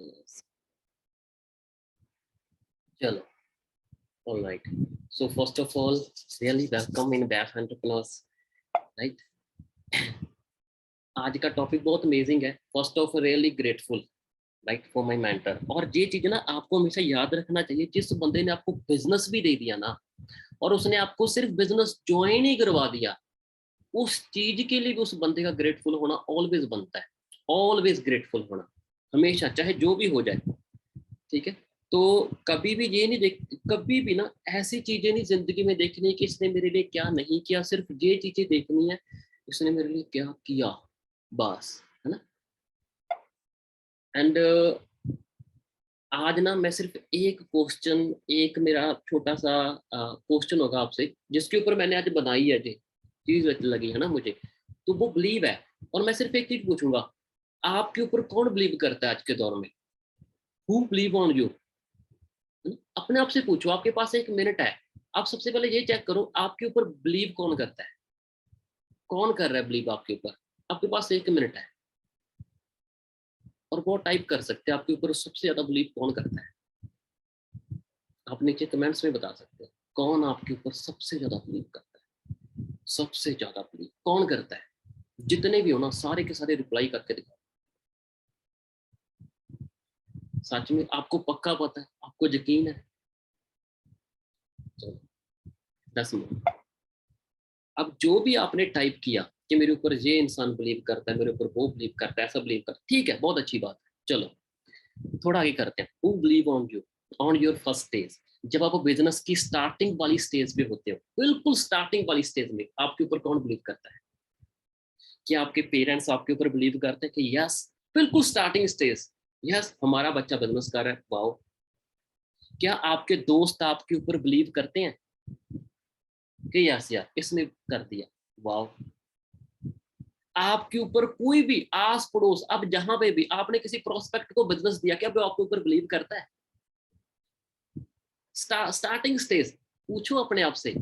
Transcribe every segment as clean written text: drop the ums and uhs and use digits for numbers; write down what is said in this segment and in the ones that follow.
Yes. Chalo. All right. So first of all, really welcome in Bath Entrepreneurs. Right. आज का topic बहुत amazing है. First of really grateful right for my mentor. और ये चीज ना आपको हमेशा याद रखना चाहिए. जिस बंदे ने आपको बिजनेस भी दे दिया ना और उसने आपको सिर्फ बिजनेस ज्वाइन ही करवा दिया, उस चीज के लिए भी उस बंदे का ग्रेटफुल होना ऑलवेज बनता है. ऑलवेज ग्रेटफुल होना हमेशा, चाहे जो भी हो जाए. ठीक है. तो कभी भी ये नहीं देख, कभी भी ना ऐसी चीजें नहीं जिंदगी में देखनी कि इसने मेरे लिए क्या नहीं किया. सिर्फ ये चीजें देखनी है इसने मेरे लिए क्या किया, बस. है ना. एंड आज ना मैं सिर्फ एक क्वेश्चन, एक मेरा छोटा सा क्वेश्चन होगा आपसे, जिसके ऊपर मैंने आज बनाई है जी चीज लगी है ना मुझे, तो वो बिलीव है. और मैं सिर्फ एक चीज पूछूंगा, आपके ऊपर कौन बिलीव करता है आज के दौर में? Who believe on you? अपने आप से पूछो. आपके पास 1 मिनट है. आप सबसे पहले ये चेक करो आपके ऊपर बिलीव कौन करता है, कौन कर रहा है बिलीव आपके ऊपर. आपके पास 1 मिनट है और वो टाइप कर सकते हैं आपके ऊपर सबसे ज्यादा बिलीव कौन करता है. आप नीचे कमेंट्स में बता सकते हैं कौन आपके ऊपर सबसे ज्यादा बिलीव करता है. सबसे ज्यादा बिलीव कौन करता है? जितने भी हो ना सारे के सारे रिप्लाई करके दिखाओ. सच में आपको पक्का पता है, आपको यकीन है? चलो 10 मिनट. अब जो भी आपने टाइप किया कि मेरे ऊपर ये इंसान बिलीव करता है, मेरे ऊपर वो बिलीव करता है, ऐसा बिलीव करता है, ठीक है, बहुत अच्छी बात है. चलो थोड़ा आगे करते हैं. Who believe on you on your first stage? जब आप बिजनेस की स्टार्टिंग वाली स्टेज पे होते हो, बिल्कुल स्टार्टिंग वाली स्टेज में आपके ऊपर कौन बिलीव करता है? क्या आपके पेरेंट्स आपके ऊपर बिलीव करते हैं कि यस, बिल्कुल स्टार्टिंग स्टेज, यस हमारा बच्चा बिजनेस कर रहा है, वाओ. क्या आपके दोस्त आपके ऊपर बिलीव करते हैं कि यस यार इसने कर दिया, वाओ. आपके ऊपर कोई भी आस पड़ोस, अब जहां पे भी आपने किसी प्रोस्पेक्ट को बिजनेस दिया, क्या वो आपके ऊपर बिलीव करता है? स्टार्टिंग स्टेज पूछो अपने आप से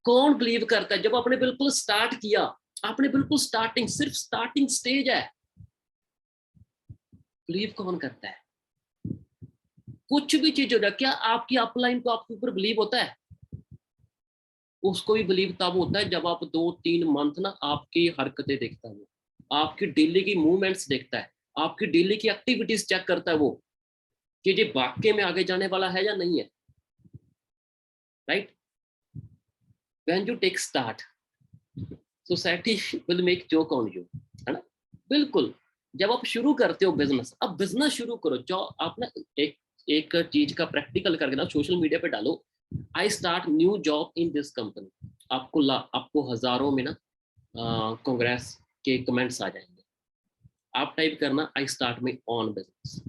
कौन बिलीव करता है. जब आपने बिल्कुल स्टार्ट किया, आपने बिल्कुल स्टार्टिंग, सिर्फ स्टार्टिंग स्टेज है, बिलीव कौन करता है? कुछ भी चीज हो जाए, क्या आपकी अपलाइन को आपके ऊपर बिलीव होता है? उसको भी बिलीव तब होता है जब आप 2-3 मंथ ना आपकी हरकतें देखता है, वो आपकी डेली की मूवमेंट्स देखता है, आपकी डेली की एक्टिविटीज चेक करता है वो कि ये वाकई में आगे जाने वाला है या नहीं है. Right. When you take start, society will make joke on you. है ना. बिल्कुल. जब आप शुरू करते हो बिजनेस, अब बिजनेस शुरू करो, जो आप ना एक एक चीज का प्रैक्टिकल करके ना सोशल मीडिया पे डालो, I start new job in this company. आपको हजारों में ना कांग्रेस के कमेंट्स आ जाएंगे. आप टाइप करना I start my on business.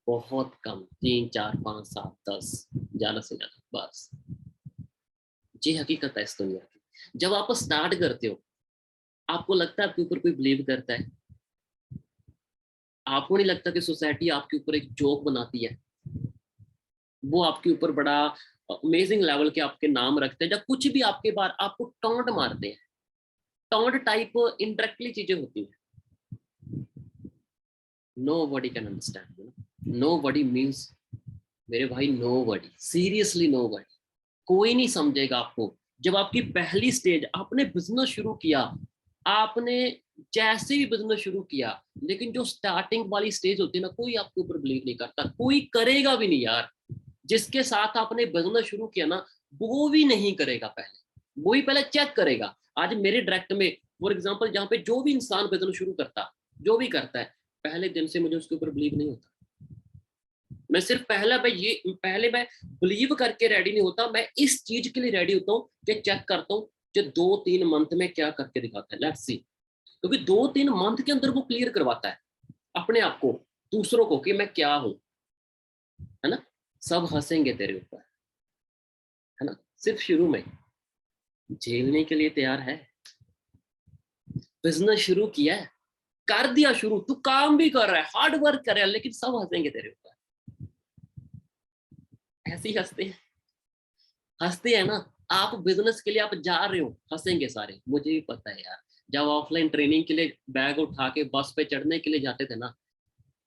बहुत कम, 3 4 5 7 10, ज्यादा से ज्यादा, बस. ये हकीकत है इस दुनिया की. जब आप स्टार्ट करते हो, आपको लगता है आपके ऊपर कोई बिलीव करता है? आपको नहीं लगता कि सोसाइटी आपके ऊपर एक जोक बनाती है? वो आपके ऊपर बड़ा अमेजिंग लेवल के आपके नाम रखते हैं, जब कुछ भी आपके बार आपको टॉन्ट मारते हैं. टॉन्ट टाइप इनडायरेक्टली चीजें होती हैं. Nobody can understand. Nobody means, मेरे भाई nobody, seriously nobody. कोई नहीं समझेगा आपको. जब आपकी पहली स्टेज, आपने बिजनेस शुरू किया, आपने जैसे भी बिजनेस शुरू किया, लेकिन जो स्टार्टिंग वाली स्टेज होती है ना, कोई आपके ऊपर बिलीव नहीं करता, कोई करेगा भी नहीं यार. जिसके साथ आपने बिजनेस शुरू किया ना, वो भी नहीं करेगा. पहले वो ही पहले चेक करेगा. आज मेरे डायरेक्ट में फॉर एग्जांपल, जहां पे जो भी इंसान बिजनेस शुरू करता, जो भी करता है, पहले दिन से मुझे उसके ऊपर बिलीव नहीं होता. मैं सिर्फ पहले मैं बिलीव करके रेडी नहीं होता, मैं इस चीज के लिए रेडी होता हूँ कि चेक करता हूँ कि 2-3 मंथ में क्या करके दिखाता है. Let's see. क्योंकि 2-3 मंथ के अंदर वो क्लियर करवाता है अपने आप को, दूसरों को, कि मैं क्या हूं. है ना. सब हंसेंगे तेरे ऊपर. है ना. सिर्फ शुरू में झेलने के लिए तैयार है. बिजनेस शुरू किया है, कर दिया शुरू, तू काम भी कर रहा है, हार्ड वर्क कर रहा है, लेकिन सब हंसेंगे तेरे ऊपर. ऐसे ही हंसते हैं ना. आप बिजनेस के लिए आप जा रहे हो, हंसेंगे सारे, मुझे भी पता है यार. जब ऑफलाइन ट्रेनिंग के लिए बैग उठा के बस पे चढ़ने के लिए जाते थे ना,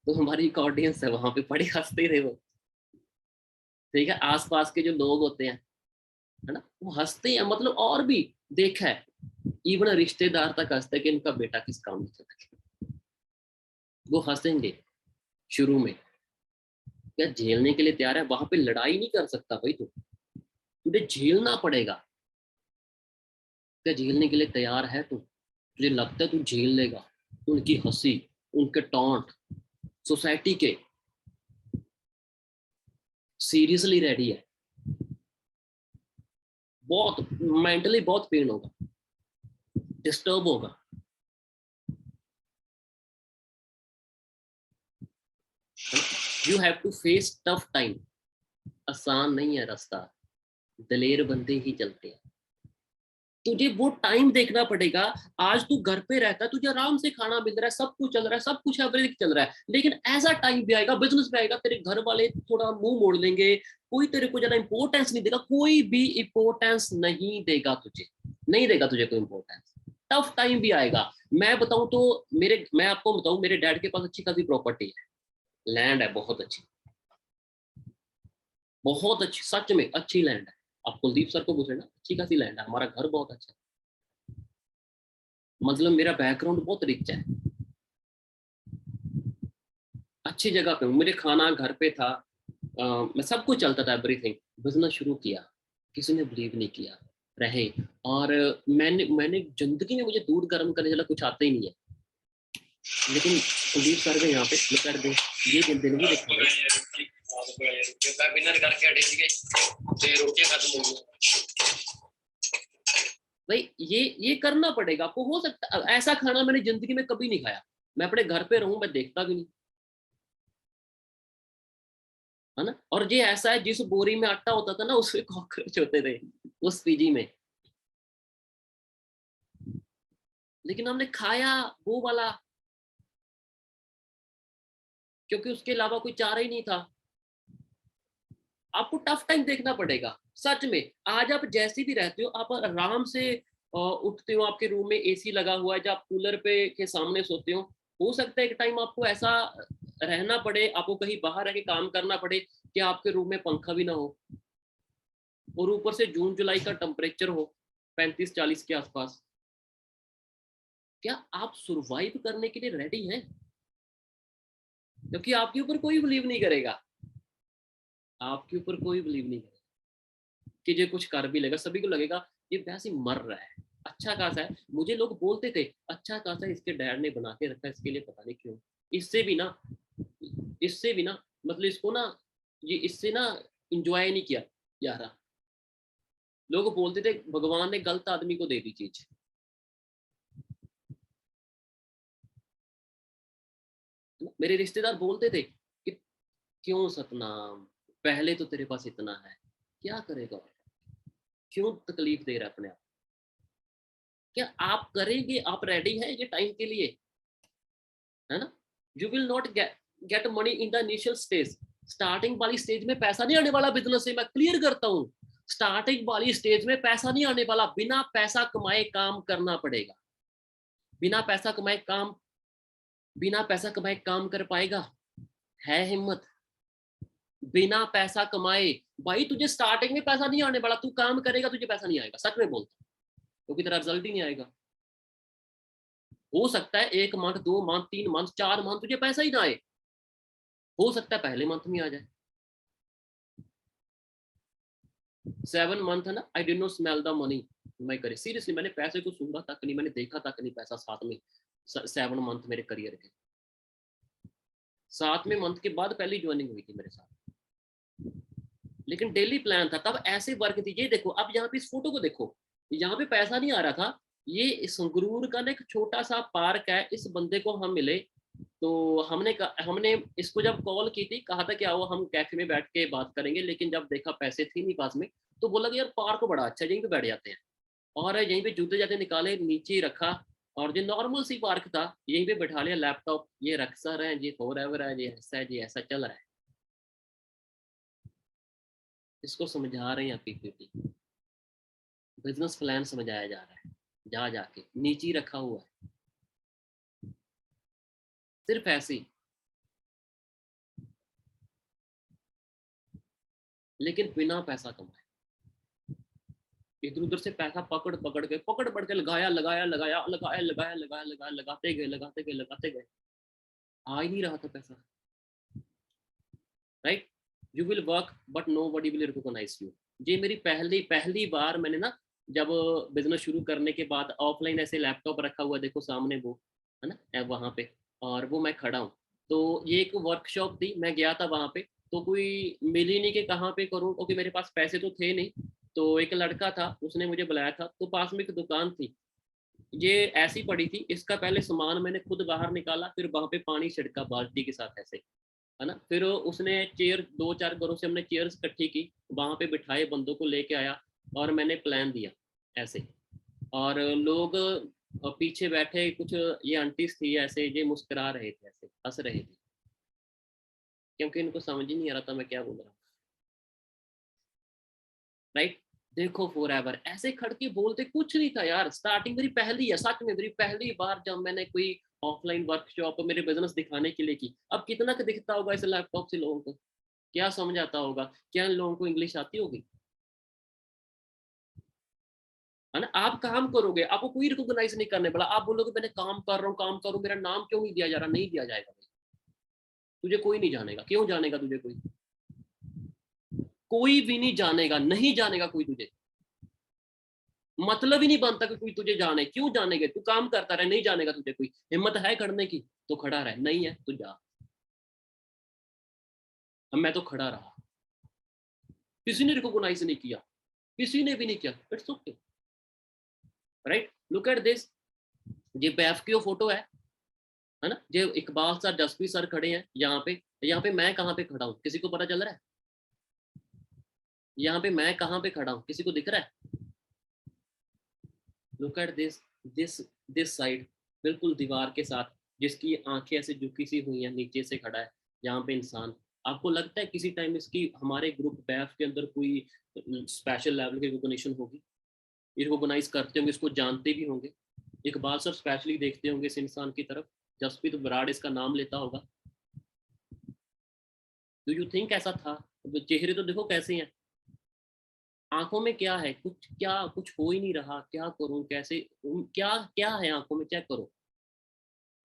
तो हमारी एक ऑडियंस है वहां पे, पड़े हंसते ही रहे वो। ठीक है, आसपास के जो लोग होते हैं, है ना, वो हंसते हैं, मतलब और भी देखा है, इवन रिश्तेदार तक हंसते हैं कि इनका बेटा किस काम में चला गया। वो हंसेंगे शुरू में, क्या झेलने के लिए तैयार है, वहां पे लड़ाई नहीं कर सकता भाई, तू तुझे झेलना पड़ेगा। क्या झेलने के लिए तैयार है तू? तुझे लगता है तू झेल लेगा उनकी हंसी, उनके टॉन्ट, सोसाइटी के? सीरियसली रेडी है? बहुत मेंटली बहुत पेन होगा, डिस्टर्ब होगा। You have to face tough time. आसान नहीं है रास्ता, दलेर बंदे ही चलते हैं। तुझे वो टाइम देखना पड़ेगा। आज तू घर पे रहता है, तुझे आराम से खाना मिल रहा है, सब कुछ चल रहा है, सब कुछ एवरेज चल रहा है, लेकिन ऐसा टाइम भी आएगा, बिजनेस में आएगा, तेरे घर वाले थोड़ा मुंह मोड़ लेंगे, कोई तेरे को ज्यादा इंपॉर्टेंस नहीं देगा, कोई भी इंपॉर्टेंस नहीं देगा तुझे, नहीं देगा तुझे कोई इंपॉर्टेंस। टफ टाइम भी आएगा। मैं बताऊं तो मैं आपको बताऊं, मेरे डैड के पास अच्छी खासी प्रॉपर्टी है, लैंड है बहुत अच्छी, बहुत अच्छी, सच में अच्छी लैंड है। आप कुलदीप सर को पूछे ना, अच्छी खासी लैंड है, हमारा घर बहुत अच्छा है, मतलब मेरा बैकग्राउंड बहुत रिच है, अच्छी जगह पे हूँ, मेरे खाना घर पे था, मैं सब कुछ चलता था, एवरीथिंग। बिजनेस शुरू किया, किसी ने बिलीव नहीं किया, रहे। और मैंने मैंने जिंदगी में, मुझे दूध गर्म करने चला कुछ आता ही नहीं है, लेकिन कुलदीप सर के यहाँ पे मैं कर दे, ये दिन भी देखा भाई, ये करना पड़ेगा आपको। हो सकता ऐसा खाना मैंने जिंदगी में कभी नहीं खाया, मैं अपने घर पे रहूं, मैं देखता भी नहीं, है ना। और ये ऐसा है, जिस बोरी में आटा होता था ना, उसमें कॉकरोच होते थे उस पीजी में, लेकिन हमने खाया वो वाला, क्योंकि उसके अलावा कोई चारा ही नहीं था। आपको टफ टाइम देखना पड़ेगा, सच में। आज आप जैसी भी रहते हो, आप आराम से उठते हो, आपके रूम में एसी लगा हुआ है, जब आप कूलर पे के सामने सोते हो सकता है एक टाइम आपको ऐसा रहना पड़े, आपको कहीं बाहर रह के काम करना पड़े कि आपके रूम में पंखा भी ना हो, और ऊपर से जून जुलाई का टेम्परेचर हो 35-40 के आसपास। क्या आप सुरवाइव करने के लिए रेडी हैं? क्योंकि आपके ऊपर कोई बिलीव नहीं करेगा, आपके ऊपर कोई बिलीव नहीं करेगा कि ये कुछ कर भी लेगा। सभी को लगेगा ये वैसे ही मर रहा है, अच्छा खासा है। मुझे लोग बोलते थे अच्छा खासा इसके डैड ने बना के रखा है, इसके लिए पता नहीं क्यों। इससे भी ना, इससे भी ना, मतलब इसको ना, ये इससे ना इंजॉय नहीं किया यारा। लोग बोलते थे भगवान ने गलत आदमी को दे दी चीज। मेरे रिश्तेदार बोलते थे कि क्यों सतनाम, पहले तो तेरे पास इतना है, क्या करेगा, क्यों तकलीफ दे रहा है अपने आप? क्या आप करेंगे? आप रेडी हैं ये टाइम के लिए, है ना? You will not get money in the initial stage. Starting वाली स्टेज में पैसा नहीं आने वाला बिजनेस से, मैं क्लियर करता हूँ। स्टार्टिंग वाली स्टेज में पैसा नहीं आने वाला, बिना पैसा कमाए काम करना पड़ेगा। बिना पैसा कमाए काम, बिना पैसा कमाए काम कर पाएगा? है हिम्मत? बिना पैसा कमाए, भाई तुझे स्टार्टिंग में पैसा नहीं आने वाला, तू काम करेगा तुझे पैसा नहीं आएगा, सच में बोलता, क्योंकि तेरा रिजल्ट ही नहीं आएगा। हो सकता है 1 मंथ, 2 मंथ, 3 मंथ, 4 मंथ तुझे पैसा ही ना आए, हो सकता है पहले मंथ में आ जाए। 7 मंथ है ना, I did not smell the money my career, seriously मैंने पैसे को सूंघा तक नहीं, मैंने देखा तक नहीं पैसा साथ में। 7 मंथ मेरे करियर के, 7वें मंथ के बाद पहली ज्वाइनिंग हुई थी मेरे साथ, लेकिन डेली प्लान था तब, ऐसे वर्क थी। ये देखो, अब यहाँ पे इस फोटो को देखो, यहाँ पे पैसा नहीं आ रहा था। ये संगरूर का ना एक छोटा सा पार्क है, इस बंदे को हम मिले, तो हमने इसको जब कॉल की थी, कहा था कि आओ हम कैफे में बैठ के बात करेंगे, लेकिन जब देखा पैसे थे नहीं पास में, तो बोला कि यार पार्क बड़ा अच्छा है, यहीं पे बैठ जाते हैं। और यहीं पे जूते जाते निकाले, नीचे ही रखा, और जो नॉर्मल सी पार्क था यहीं पे बैठा लिया, लैपटॉप ये रख सर है जी, फॉर एवर है जी, ऐसा है जी, ऐसा चल रहा है। इसको समझा रहे हैं पीपीटी, बिजनेस प्लान समझाया जा रहा है, जा जाके नीचे ही रखा हुआ है, सिर्फ ऐसे ही। लेकिन बिना पैसा कमाए, इधर उधर से पैसा पकड़ के लगाया लगाया लगाया लगाया लगाया लगाया लगाया लगाते गए लगाते गए लगाते गए, आ ही नहीं रहा था पैसा। Right, you will work but nobody will recognise you. ये मेरी पहली पहली बार मैंने ना, जब बिजनेस शुरू करने के बाद ऑफलाइन ऐसे लैपटॉप रखा हुआ देखो सामने वो, है ना, वहाँ पे, और वो मैं खड़ा हूँ। तो ये एक वर्कशॉप थी, मैं गया था वहाँ पे, तो कोई मिल ही नहीं कि कहाँ पे करूँ, क्योंकि मेरे पास पैसे तो थे नहीं। तो एक लड़का था, उसने मुझे बुलाया था, तो पास में एक दुकान थी, ये ऐसी पड़ी थी, इसका पहले सामान मैंने खुद बाहर निकाला, फिर वहाँ पे पानी छिड़का बाल्टी के साथ ऐसे, है ना, फिर उसने चेयर, दो चार घरों से हमने चेयर्स इकट्ठी की, वहां पे बिठाए, बंदों को लेके आया, और मैंने प्लान दिया ऐसे। और लोग पीछे बैठे, कुछ ये आंटीज थी ऐसे, ये मुस्कुरा रहे थे, ऐसे हंस रहे थे, क्योंकि इनको समझ ही नहीं आ रहा था मैं क्या बोल रहा हूँ। राइट, देखो फॉर एवर ऐसे खड़ के बोलते कुछ नहीं था यार, स्टार्टिंग मेरी पहली है, सच में मेरी पहली बार जब मैंने कोई ऑफलाइन वर्कशॉप मेरे बिजनेस दिखाने के लिए की। अब कितना का दिखता होगा इस लैपटॉप से लोगों को, क्या समझ आता होगा, क्या इन लोगों को इंग्लिश आती होगी, है ना। आप काम करोगे, आपको कोई रिकॉग्नाइज नहीं करने वाला, आप बोलोगे मैंने काम कर रहा हूँ काम करूँ, मेरा नाम क्यों नहीं दिया जा रहा, नहीं दिया जाएगा भाई, तुझे कोई नहीं जानेगा, क्यों जानेगा तुझे कोई, कोई भी नहीं जानेगा, नहीं जानेगा कोई तुझे, मतलब ही नहीं बनता कि कोई तुझे जाने, क्यों जानेगा, तू काम करता रहे, नहीं जानेगा तुझे कोई, हिम्मत है करने की तो खड़ा रहे, नहीं है तो जा। अब मैं तो खड़ा रहा, किसी ने रिकॉग्नाइज नहीं किया, किसी ने भी नहीं किया, it's okay. Right, look at this, ये बैफ फोटो है ना, जो इकबाल सर, जसप्रीत सर खड़े हैं यहाँ पे, यहाँ पे मैं कहाँ पे खड़ा हूँ, किसी को पता चल रहा है, यहाँ पे मैं कहाँ पे खड़ा हूँ, किसी को दिख रहा है। Look at this this side, बिल्कुल दीवार के साथ, जिसकी आंखें ऐसे झुकी सी हुई हैं, नीचे से खड़ा है यहाँ पे इंसान। आपको लगता है किसी टाइम इसकी हमारे ग्रुप बैफ के अंदर कोई स्पेशल लेवल की रिकॉग्निशन होगी, रिकॉग्नाइज करते होंगे, इसको जानते भी होंगे, इकबाल सर स्पेशली देखते होंगे इस इंसान की तरफ, जसप्रीत बराड़ इसका नाम लेता होगा। डू यू थिंक ऐसा था, चेहरे तो देखो कैसे हैं, आंखों में क्या है, कुछ क्या, कुछ हो ही नहीं रहा, क्या करूं कैसे, क्या क्या है आंखों में, चेक करो,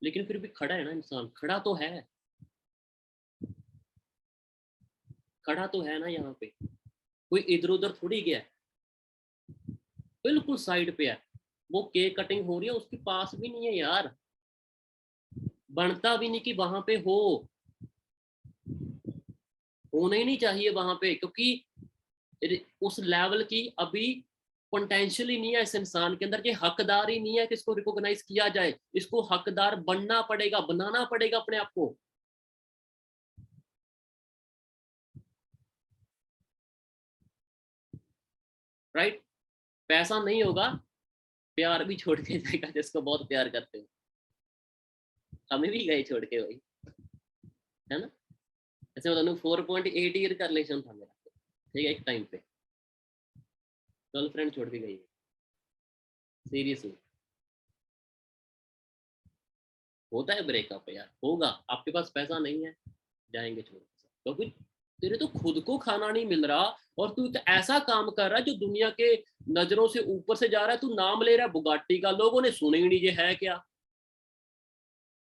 लेकिन फिर भी खड़ा है ना इंसान, खड़ा तो है, खड़ा तो है ना यहाँ पे, कोई इधर उधर थोड़ी गया है, बिल्कुल साइड पे है। वो केक कटिंग हो रही है, उसके पास भी नहीं है यार, बनता भी नहीं कि वहां पे हो, होना ही नहीं चाहिए वहां पे, क्योंकि उस लेवल की अभी पोटेंशियल ही नहीं है इस इंसान के अंदर, ये हकदार ही नहीं है कि इसको रिकॉग्नाइज किया जाए, इसको हकदार बनना पड़ेगा, बनाना पड़ेगा अपने आप को। राइट, पैसा नहीं होगा, प्यार भी छोड़ के जाएगा, जिसको बहुत प्यार करते हो, हमें भी गए छोड़ के भाई, है ना। ऐसे मतलब 4.8 ईयर का रिलेशन था मेरा, ठीक है, एक टाइम पे गर्लफ्रेंड छोड़ के गई, सीरियसली। होता है ब्रेकअप यार, होगा, आपके पास पैसा नहीं है, जाएंगे छोड़ के, क्योंकि तेरे तो खुद को खाना नहीं मिल रहा, और तू तो ऐसा काम कर रहा है जो दुनिया के नजरों से ऊपर से जा रहा है, तू नाम ले रहा है बुगाटी का, लोगों ने सुने ही नहीं ये है क्या,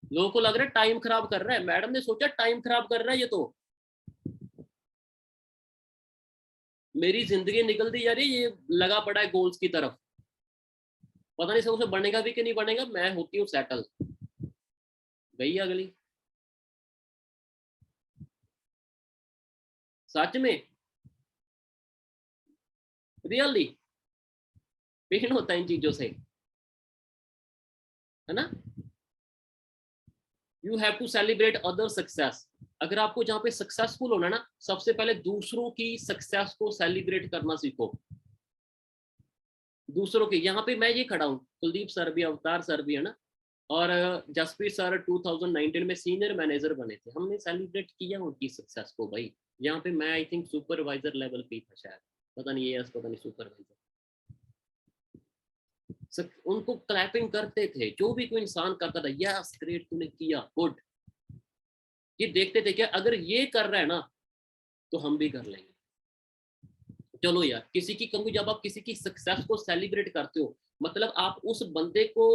लोगों को लग रहा है टाइम खराब कर रहा है, मैडम ने सोचा टाइम खराब कर रहा है ये तो, मेरी जिंदगी निकलती जा रही है, ये लगा पड़ा है गोल्स की तरफ, पता नहीं सब उसे बनेगा भी कि नहीं बनेगा, मैं होती हूँ सेटल, गई अगली, सच में, रियली पेन होता है इन चीजों से, है ना। You have to celebrate other success, अगर आपको जहाँ पे सक्सेसफुल होना ना, सबसे पहले दूसरों की सक्सेस को सेलिब्रेट करना सीखो, दूसरों की। यहाँ पे मैं ये खड़ा हूँ, कुलदीप सर भी, अवतार सर भी, है ना, और जसप्रीत सर 2019 में सीनियर मैनेजर बने थे, हमने सेलिब्रेट किया उनकी सक्सेस को भाई। यहाँ पे मैं आई थिंक सुपरवाइजर लेवल पे था शायद, पता नहीं ये, पता नहीं सुपरवाइजर, उनको क्लैपिंग करते थे, जो भी कोई इंसान करता था, यस ग्रेट तूने किया, गुड, ये देखते थे कि अगर ये कर रहा है ना, तो हम भी कर लेंगे, चलो यार, किसी की कमी, जब आप किसी की सक्सेस को सेलिब्रेट करते हो, मतलब आप उस बंदे को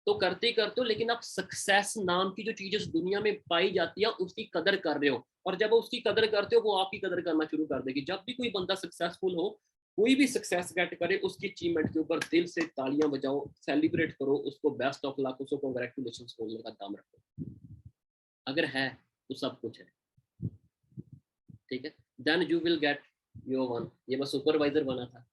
तो करते ही करते हो, लेकिन आप सक्सेस नाम की जो चीज इस दुनिया में पाई जाती है उसकी कदर कर रहे हो, और जब उसकी कदर करते हो वो आपकी कदर करना शुरू कर देगी। जब भी कोई बंदा सक्सेसफुल हो, कोई भी सक्सेस गेट करे, उसकी अचीवमेंट के ऊपर दिल से तालियां बजाओ, सेलिब्रेट करो, उसको बेस्ट ऑफ लक, उसको कॉन्ग्रेचुलेशन बोलने का काम रखो। अगर है तो सब कुछ है, ठीक है। Then you will get your one. ये बस सुपरवाइजर बना था,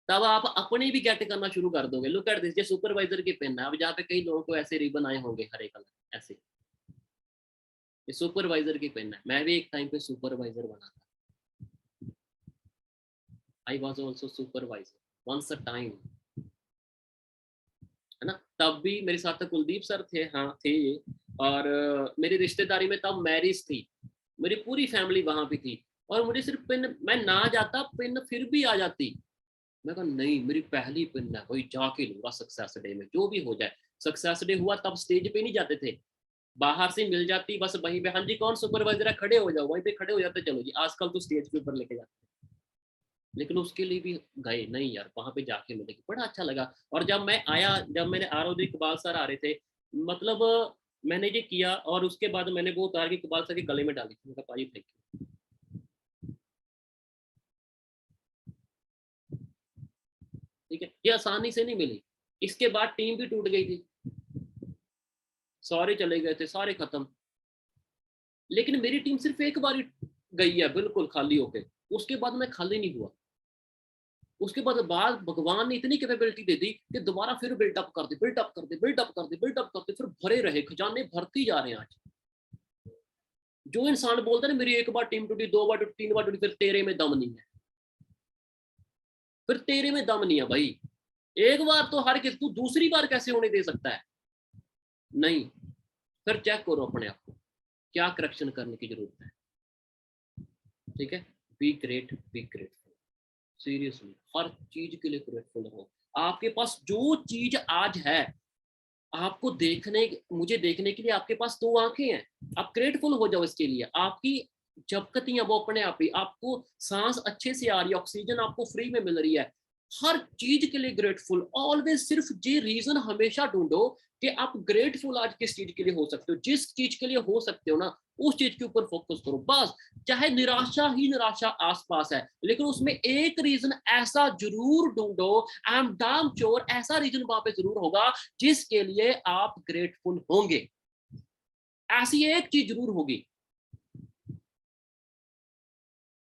तब आप अपने भी गेट करना शुरू कर दोगे। लुक एट दिस, ये सुपरवाइजर की पेन है। अब जहाँ पे कई लोगों को ऐसे रिबन आए होंगे हरे कलर ऐसे, ये सुपरवाइजर की पेन है। मैं भी एक टाइम पे सुपरवाइजर बना था। I was also supervisor once a time, है ना। तब भी मेरे साथ तो कुलदीप सर थे, हाँ थे ये। और मेरी रिश्तेदारी में तब मैरिज थी, मेरी पूरी फैमिली वहां पे थी, और मुझे सिर्फ पिन, मैं ना जाता पिन फिर भी आ जाती। मैं कहा नहीं, मेरी पहली पिन है वही जाके लूंगा सक्सेस डे में, जो भी हो जाए। सक्सेस डे हुआ, तब स्टेज पे नहीं जाते थे, बाहर से मिल जाती बस वहीं पे, हाँ जी कौन सुपरवाइजर है, खड़े हो जाओ, वहीं पे खड़े हो जाते, चलो जी। आजकल तो स्टेज के ऊपर लेके जाते, लेकिन उसके लिए भी गए नहीं यार, वहां पे जाके मिलेगी, बड़ा अच्छा लगा। और जब मैं आया, जब मैंने आर इकबाल सर आ रहे थे, मतलब मैंने ये किया, और उसके बाद मैंने वो उतार के इकबाल सर के गले में डाली थी। पाजी थैंक यू, ठीक है। ये आसानी से नहीं मिली। इसके बाद टीम भी टूट गई थी, सारे चले गए थे, सारे खत्म। लेकिन मेरी टीम सिर्फ एक बार गई है बिल्कुल खाली होके, उसके बाद मैं खाली नहीं हुआ। उसके बाद भगवान ने इतनी कैपेबिलिटी दे दी कि दोबारा फिर बिल्टअप कर दे, बिल्टअप कर दे, बिल्टअप कर दे, बिल्टअप कर दे, फिर भरे रहे खजाने, भरती जा रहे हैं आज। जो इंसान बोलता है ना मेरी एक बार टीम टूटी, दो बार टूटी, तीन बार टूटी, फिर तेरे में दम नहीं है, फिर तेरे में दम नहीं है भाई। एक बार तो हर किस, तू दूसरी बार कैसे होने दे सकता है? नहीं। फिर चेक करो अपने आप को, क्या करेक्शन करने की जरूरत है, ठीक है। Be great, be grateful, seriously हर चीज के लिए ग्रेटफुल रहो। आपके पास जो चीज आज है, आपको देखने, मुझे देखने के लिए आपके पास दो आंखें हैं, आप ग्रेटफुल हो जाओ इसके लिए। आपकी झपकतियां वो अपने आप ही, आपको सांस अच्छे से आ रही है, ऑक्सीजन आपको फ्री में मिल रही है, हर चीज के लिए ग्रेटफुल ऑलवेज। सिर्फ ये रीजन हमेशा ढूंढो कि आप ग्रेटफुल आज किस चीज के लिए हो सकते हो, जिस चीज के लिए हो सकते हो ना, उस चीज के ऊपर फोकस करो बस। चाहे निराशा ही निराशा आसपास है, लेकिन उसमें एक रीजन ऐसा जरूर ढूंढो, आई एम डैम श्योर ऐसा रीजन वहां पे जरूर होगा जिसके लिए आप ग्रेटफुल होंगे। ऐसी एक चीज जरूर होगी।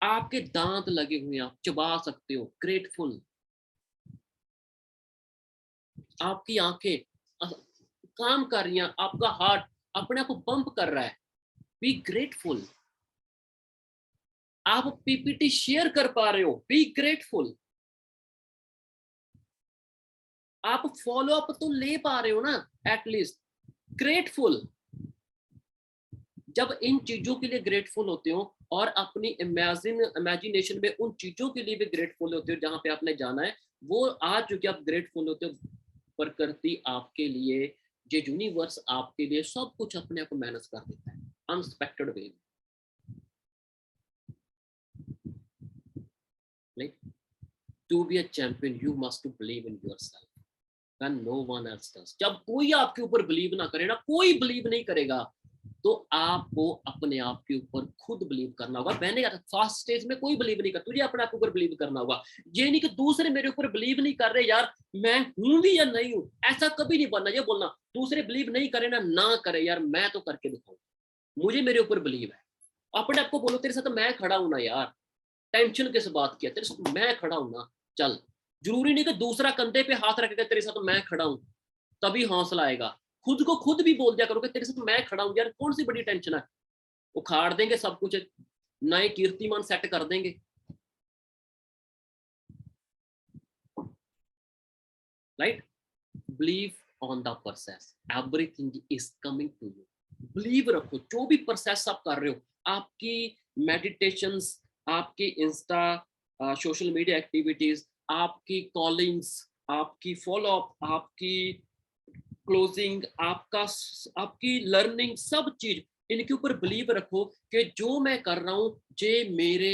आपके दांत लगे हुए हैं, आप चबा सकते हो, ग्रेटफुल। आपकी आंखें काम कर रही हैं, आपका हार्ट अपने आप को पंप कर रहा है, बी ग्रेटफुल। आप पीपीटी शेयर कर पा रहे हो, बी ग्रेटफुल। आप फॉलो अप तो ले पा रहे हो ना एटलीस्ट, ग्रेटफुल। जब इन चीजों के लिए ग्रेटफुल होते हो, और अपनी इमेजिनेशन में उन चीजों के लिए भी ग्रेटफुल होते हो जहां पे आपने जाना है, वो आज जो कि आप ग्रेटफुल होते हो, प्रकृति आपके लिए, ये यूनिवर्स आपके लिए सब कुछ अपने आप मैनेज कर देता है unexpected way. Like to be a champion you must to believe in yourself when no one else does. जब कोई आपके ऊपर बिलीव ना करे ना, कोई बिलीव नहीं करेगा, तो आपको अपने आप के ऊपर खुद बिलीव करना होगा। मैंने फर्स्ट स्टेज में कोई बिलीव नहीं कर, तुझे अपने आप के ऊपर बिलीव करना होगा। ये नहीं कि दूसरे मेरे ऊपर बिलीव नहीं कर रहे यार, मैं हूं भी या नहीं हूं, ऐसा कभी नहीं बनना। ये बोलना दूसरे बिलीव नहीं करे ना, ना करे यार, मैं तो करके दिखाऊंगा, मुझे मेरे ऊपर बिलीव है। अपने आप को बोलो तेरे साथ मैं खड़ा हूं ना यार, टेंशन किस बात की है, तेरे साथ मैं खड़ा हूं ना, चल। जरूरी नहीं कि दूसरा कंधे पे हाथ रखेगा तेरे साथ मैं खड़ा हूं तभी हौसला आएगा। खुद को खुद भी बोल दिया करो कि तेरे साथ मैं खड़ा हूं यार, कौन सी बड़ी टेंशन है। उखाड़ देंगे सब कुछ, नए कीर्तिमान सेट कर देंगे। Right, believe on the process, everything is coming to you. Believe रखो, जो भी प्रोसेस आप कर रहे हो, आपकी मेडिटेशंस, आपकी इंस्टा सोशल मीडिया एक्टिविटीज, आपकी कॉलिंग्स, आपकी फॉलो अप, आपकी क्लोजिंग, आपका, आपकी लर्निंग, सब चीज, इनके ऊपर बिलीव रखो कि जो मैं कर रहा हूँ ये मेरे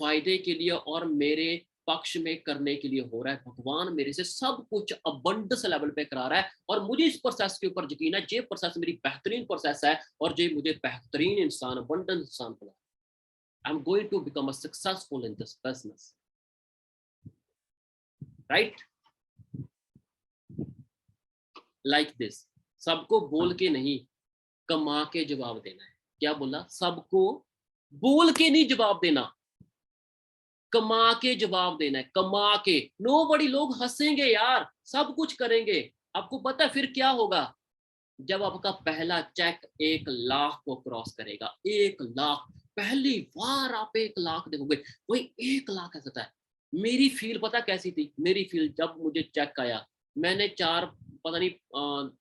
फायदे के लिए और मेरे पक्ष में करने के लिए हो रहा है। भगवान मेरे से सब कुछ अबंडेंस लेवल पे करा रहा है और मुझे इस प्रोसेस के ऊपर यकीन है, ये प्रोसेस मेरी बेहतरीन प्रोसेस है और ये मुझे बेहतरीन इंसान, अबंडेंस इंसान बना। I am going to become a successful in this business, right? Like this. सबको बोल के नहीं, कमा के जवाब देना है। क्या बोला? सबको बोल के नहीं जवाब देना, कमा के जवाब देना है, कमा के। नो बड़ी, लोग हंसेंगे यार, सब कुछ करेंगे। आपको पता है फिर क्या होगा? जब आपका पहला चेक 1 लाख को क्रॉस करेगा, 1 लाख, पहली बार आप 1 लाख देखोगे, वही 1 लाख ऐसा है। मेरी फील पता कैसी थी? मेरी फील जब मुझे चेक आया, मैंने 4 पता नहीं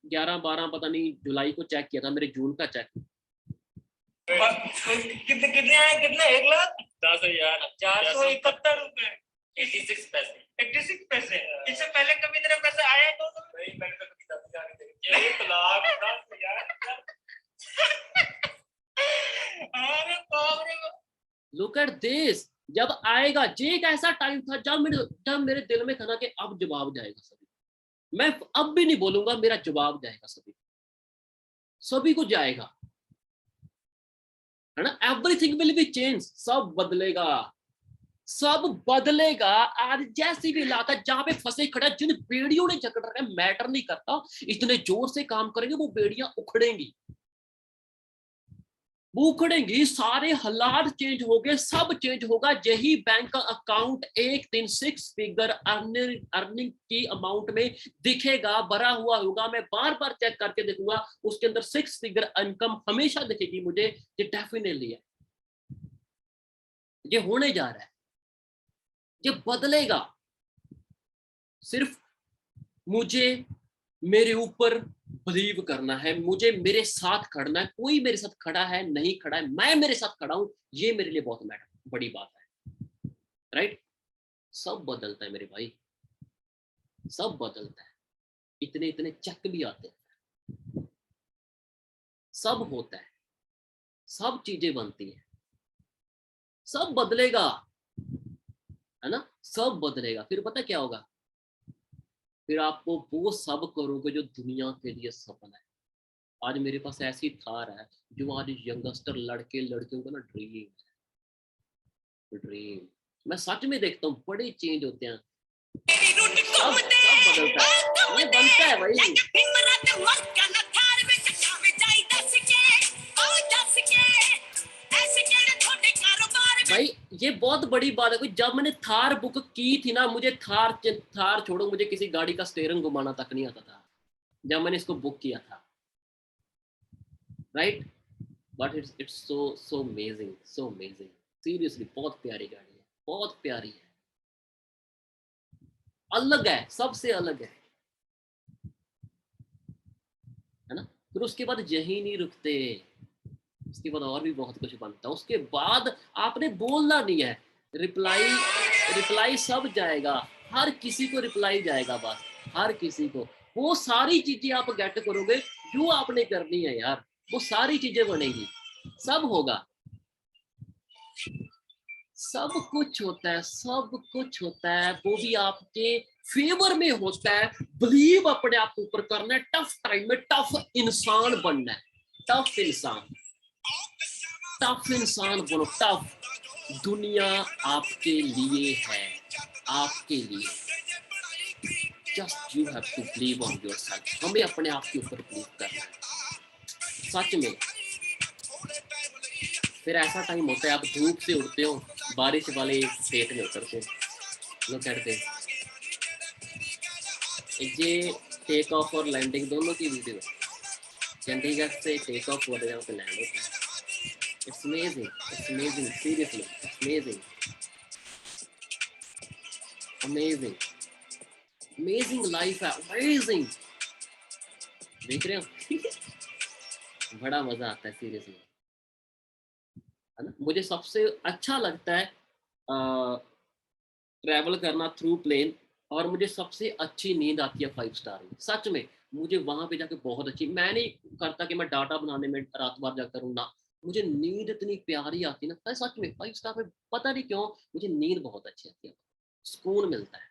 11-12 पता नहीं जुलाई को चेक किया था, मेरे जून का चेक। कितने कितने आए? कितने? 1,10,471 रुपए 86 पैसे। 86 पैसे। इससे पहले कभी तेरा पैसे आया तो नहीं? मैंने तो कभी 10,000 नहीं। 1,10,10,000। अरे बाप रे। Look at this. जब आएगा, ये एक ऐसा टाइम था जब मेरे दिल में था ना कि अब जवाब जाएगा सभी। मैं अब भी नहीं बोलूंगा, मेरा जवाब जाएगा सभी को जाएगा, है ना? Everything will be change. सब बदलेगा, सब बदलेगा। आज जैसी भी इलाका जहां पे फंसे खड़ा, जिन बेड़ियों ने जकड़ रखा है, मैटर नहीं करता, इतने जोर से काम करेंगे वो बेड़ियां उखड़ेंगी, वो उखड़ेंगी। सारे हालात चेंज हो गए, सब चेंज होगा। यही बैंक का अकाउंट एक दिन 6 फिगर अर्निंग की अमाउंट में दिखेगा, भरा हुआ होगा। मैं बार बार चेक करके देखूंगा, उसके अंदर 6 फिगर इनकम हमेशा दिखेगी मुझे। ये डेफिनेटली है, ये होने जा रहा है, ये बदलेगा। सिर्फ मुझे मेरे ऊपर बिलीव करना है, मुझे मेरे साथ खड़ना है। कोई मेरे साथ खड़ा है नहीं खड़ा है, मैं मेरे साथ खड़ा हूं, ये मेरे लिए बहुत मैटर बड़ी बात है, राइट? सब बदलता है मेरे भाई, सब बदलता है। इतने इतने चक भी आते हैं, सब होता है, सब चीजें बनती है, सब बदलेगा, है ना? सब बदलेगा। फिर पता क्या होगा? फिर आपको वो सब करोगे जो दुनिया के लिए सपना है। आज मेरे पास ऐसी थार है जो आज यंगस्टर लड़के लड़कियों का ना ड्रीम है, ड्रीम। मैं सच में देखता हूँ बड़े चेंज होते हैं, सब बदलता है, ये बनता है भाई। भाई ये बहुत बड़ी बात है। कोई जब मैंने थार बुक की थी ना, मुझे थार छोड़ो, मुझे किसी गाड़ी का स्टीयरिंग घुमाना तक नहीं आता था जब मैंने इसको बुक किया था, right? But it's so amazing, so amazing. Seriously बहुत प्यारी गाड़ी है, बहुत प्यारी है, अलग है, सबसे अलग है ना? फिर उसके बाद यही नहीं रुकते, उसके बाद और भी बहुत कुछ बनता है। उसके बाद आपने बोलना नहीं है, रिप्लाई रिप्लाई सब जाएगा, हर किसी को रिप्लाई जाएगा, बस हर किसी को। वो सारी चीजें आप गेट करोगे जो आपने करनी है यार, वो सारी चीजें बनेगी, सब होगा, सब कुछ होता है, सब कुछ होता है। वो भी आपके फेवर में होता है। बिलीव अपने आप के ऊपर करना है, टफ टाइम में टफ इंसान बनना है, टफ इंसान, टफ इंसान बनो, टफ। दुनिया आपके लिए है, आपके लिए। Just you have to believe on yourself. हमें अपने आप के ऊपर बिलीव करना है, सच में। फिर ऐसा टाइम होता है आप धूप से उड़ते हो, बारिश वाले स्टेट में उतरते हो, लोग कहते हैं ये टेक ऑफ और लैंडिंग दोनों की वीडियो, चंडीगढ़ से टेक ऑफ हो रहा है, लैंड होता है। It's amazing. It's amazing. Seriously, it's amazing. Amazing. Amazing life है, amazing. देख रहे हो? बड़ा मजा आता है सीरियसली, है ना? मुझे सबसे अच्छा लगता है ट्रैवल करना थ्रू प्लेन, और मुझे सबसे अच्छी नींद आती है 5 स्टार में, सच में। मुझे वहां पे जाके बहुत अच्छी, मैं नहीं करता कि मैं डाटा बनाने में रात भर जाकर हूँ ना, मुझे नींद इतनी प्यारी आती है ना, सच में 5 स्टार में, पता नहीं क्यों मुझे नींद बहुत अच्छी आती है, सुकून मिलता है,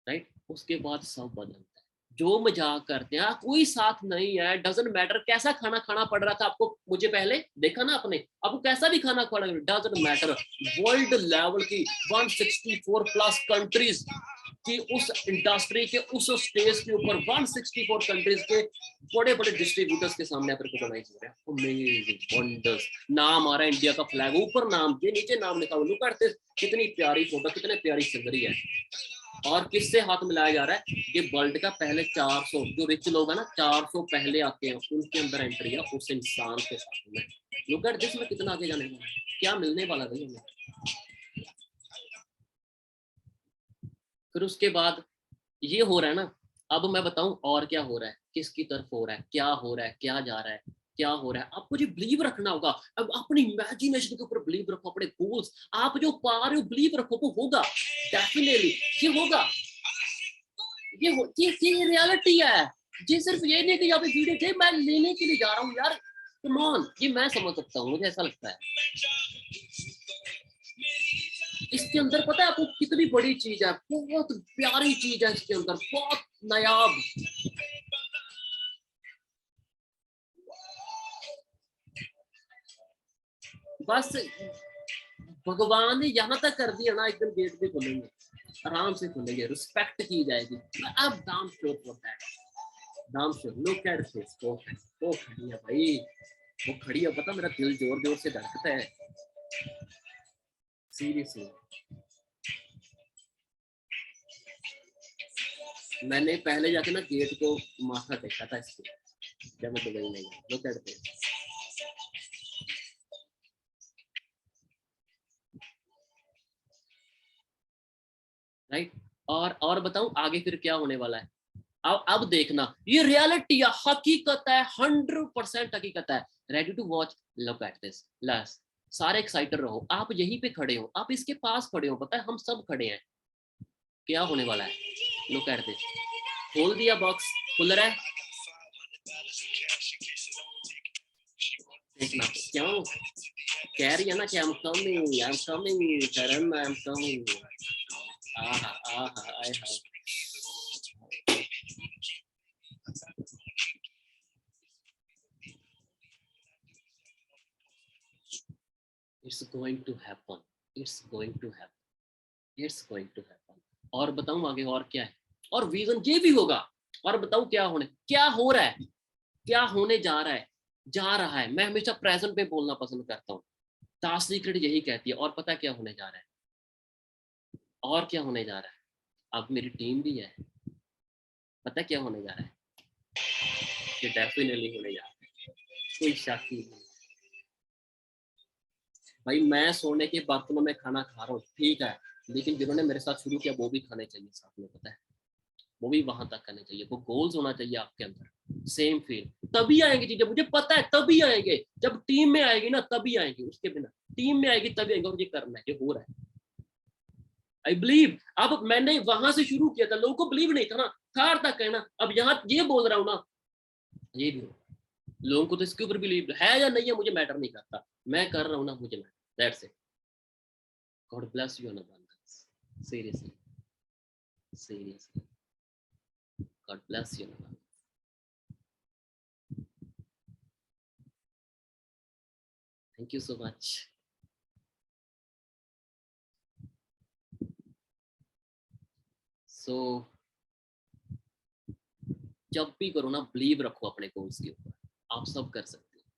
राइट। उसके बाद सब बदलता है, जो मजाक करते हैं, कोई साथ नहीं है, डजंट मैटर कैसा खाना खाना पड़ रहा था आपको, मुझे पहले देखा ना आपने, आपको कैसा भी खाना पड़ रहा है, डजंट मैटर, वर्ल्ड लेवल की 164 प्लस कंट्रीज कि उस इंडस्ट्री के उस स्टेज के ऊपर 164 कंट्रीज के बड़े बड़े डिस्ट्रीब्यूटर्स के सामने आकर को बनाई जा रहा है, अमेजिंग वंडर्स, नाम आ रहा है इंडिया का फ्लैग ऊपर, नाम के नीचे नाम लिखा हुआ, लुक एट दिस, कितनी प्यारी फोटो, कितने प्यारी सिंगरी है, और किससे हाथ मिलाया जा रहा है, ये वर्ल्ड का पहले 400 जो रिच लोग हैं ना, 400 पहले आते हैं, उनके अंदर एंट्री है उस इंसान के साथ में, लुक एट दिस, में कितना आगे जाने वाला है, क्या मिलने वाला भाई हमें। फिर उसके बाद ये हो रहा है ना, अब मैं बताऊं और क्या हो रहा है, किसकी तरफ हो रहा है, क्या हो रहा है, क्या जा रहा है, क्या हो रहा है, आपको जो बिलीव रखना होगा, अब अपनी इमेजिनेशन के ऊपर बिलीव रखो, अपने गोल्स आप जो पा रहे हो बिलीव रखो, वो होगा डेफिनेटली, ये होगा, ये रियलिटी है, ये सिर्फ ये नहीं कि यहाँ पे वीडियो थे मैं लेने के लिए जा रहा हूँ यार, कम ऑन, ये मैं समझ सकता हूँ, मुझे ऐसा लगता है इसके अंदर, पता है आपको कितनी बड़ी चीज है, बहुत प्यारी चीज है इसके अंदर, बहुत नायाब, बस भगवान ने यहाँ तक कर दिया ना, एकदम गेट पे खुलेंगे, आराम से खुलेंगे, रिस्पेक्ट की जाएगी, अब दाम श्योर होता है, दाम श्योर, लुक एट दिस, वो खड़ी है भाई, वो खड़ी है, पता मेरा दिल जोर जोर से धड़कता है, सीरियसली। मैंने पहले जाके ना गेट को माथा टेका था इसको, जब मैं दुबई में गया, लुक एट दिस, राइट। और बताऊं आगे फिर क्या होने वाला है, अब देखना, ये रियलिटी है, हकीकत है, 100% हकीकत है, ready to watch, look at this, last, सारे एक्साइटेड रहो, आप यहीं पे खड़े हो, आप इसके पास खड़े हो, पता है हम सब खड़े हैं, क्या होने वाला है, लुक एट दिस, खोल दिया बॉक्स, खुल रहा है, देखना क्यों कह रही है ना कि I'm coming Karan, I'm coming, आहा आहा आय हाय, it's going to happen, it's going to happen, it's going to happen, और बताऊं आगे और क्या है, और विजन ये भी होगा, और बताऊं क्या हो रहा है, क्या होने जा रहा है, मैं हमेशा प्रेजेंट में बोलना पसंद करता हूँ, टास्क सीक्रेट यही कहती है, और पता क्या होने जा रहा है, और क्या होने जा रहा है, अब मेरी टीम भी है, पता क्या होने जा रहा है, ये डेफिनेटली होने जा रहा है, कोई शक ही नहीं भाई, मैं सोने के बर्तनों में खाना खा रहा हूँ ठीक है, लेकिन जिन्होंने मेरे साथ शुरू किया वो भी खाने चाहिए साथ में, पता है, वो भी वहां तक करने चाहिए, वो गोल्स होना चाहिए आपके अंदर, सेम फील, तभी आएंगे चीजें, मुझे पता है तभी आएंगे, जब टीम में आएगी ना तभी आएंगे, उसके बिना टीम में आएगी तभी आएंगे, और ये करना है, ये हो रहा है, आई बिलीव, अब मैंने वहां से शुरू किया था, लोगों को बिलीव नहीं था ना, थार तक है ना, अब यहाँ ये बोल रहा हूँ ना, ये भी हो, लोगों को तो इसके ऊपर बिलीव है या नहीं है मुझे मैटर नहीं करता, मैं कर रहा हूँ ना, मुझे matter, that's it, God bless you in abundance, seriously, seriously, God bless you. Thank you so much. So जब भी करो ना, बिलीव रखो अपने गोल्स के ऊपर, आप सब कर सकते